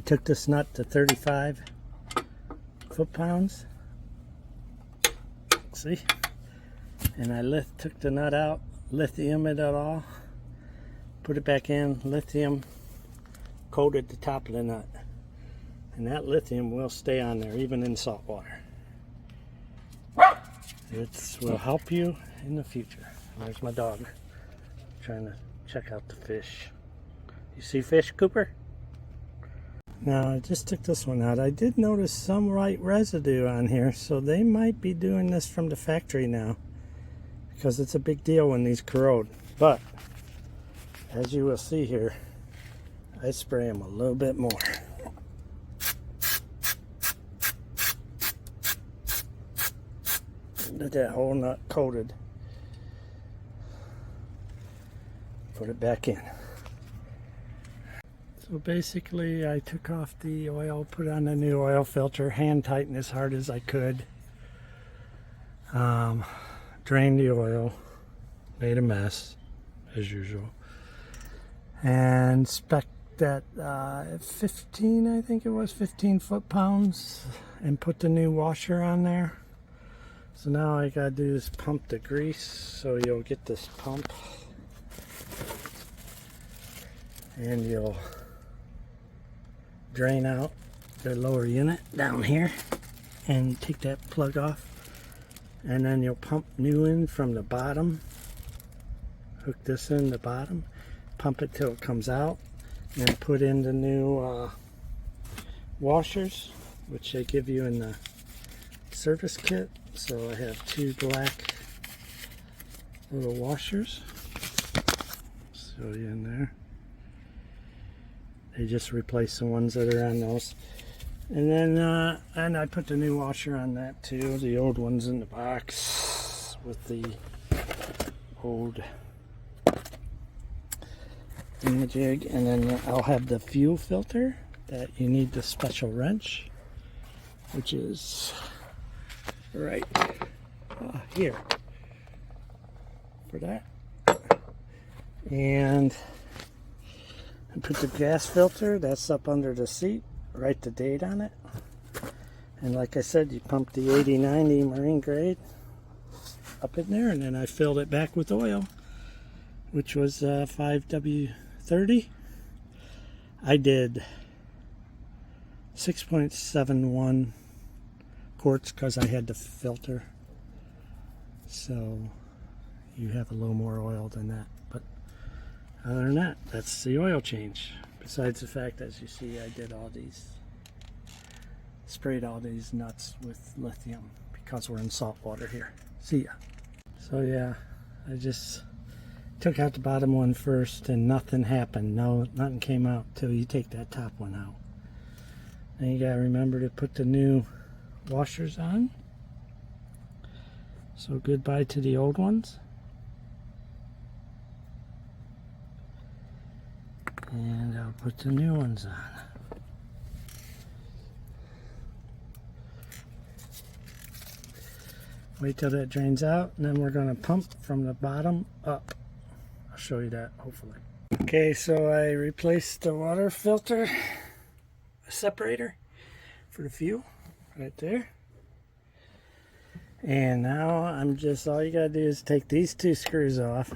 took this nut to 35 foot-pounds. See? And I took the nut out, lithium it all, put it back in, lithium, coated the top of the nut. And that lithium will stay on there even in salt water. It will help you in the future. There's my dog trying to check out the fish. You see fish, Cooper? Now I just took this one out. I did notice some white residue on here, so they might be doing this from the factory now, because it's a big deal when these corrode. But as you will see here, I spray them a little bit more. Get that whole nut coated. Put it back in. So basically I took off the oil, put on a new oil filter, hand tightened as hard as I could, drained the oil, made a mess as usual, and spec'd that 15, I think it was 15 foot-pounds, and put the new washer on there. So now all I gotta do is pump the grease, so you'll get this pump and you'll drain out the lower unit down here and take that plug off, and then you'll pump new in from the bottom, hook this in the bottom, pump it till it comes out, and put in the new washers, which they give you in the service kit. So I have two black little washers. Show you in there. They just replace the ones that are on those. And then and I put the new washer on that too. The old one's in the box with the old jig. And then I'll have the fuel filter that you need the special wrench, which is right here for that. And put the gas filter, that's up under the seat, write the date on it. And like I said, you pump the 80-90 marine grade up in there, and then I filled it back with oil, which was 5W30. I did 6.71 quarts because I had the filter, so you have a little more oil than that. But other than that, that's the oil change. Besides the fact, as you see, I did all these, sprayed all these nuts with lithium because we're in salt water here. See ya. So yeah, I just took out the bottom one first and nothing happened. Nothing came out till you take that top one out. And you gotta remember to put the new washers on. So goodbye to the old ones. And I'll put the new ones on. Wait till that drains out, and then we're going to pump from the bottom up. I'll show you that, hopefully. Okay, so I replaced the water filter separator for the fuel right there. And now all you gotta do is take these two screws off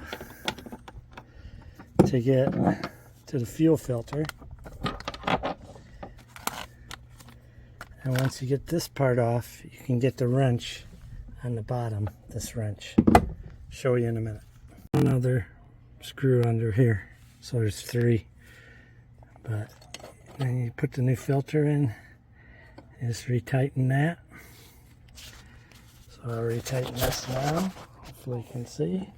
to get to the fuel filter. And once you get this part off, you can get the wrench on the bottom, this wrench. Show you in a minute. Another screw under here, so there's three. But then you put the new filter in, just retighten that. So I'll retighten this now, hopefully you can see.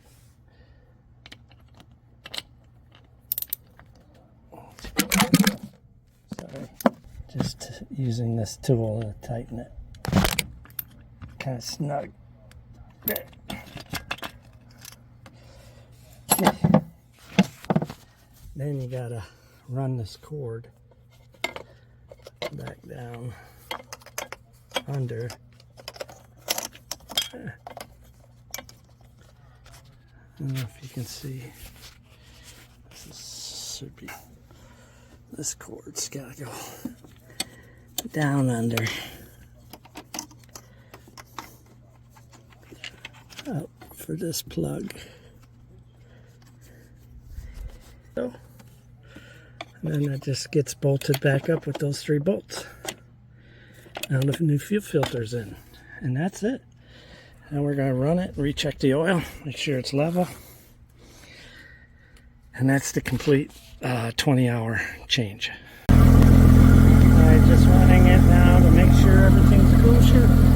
Sorry, just using this tool to tighten it. Kind of snug. There. Okay. Then you gotta run this cord back down under. I don't know if you can see. Should be This cord's gotta go down under. Up for this plug. So, and then that just gets bolted back up with those 3 bolts. Now the new fuel filter's in, and that's it. Now we're gonna run it, recheck the oil, make sure it's level. And that's the complete 20-hour change. Alright, just running it now to make sure everything's kosher.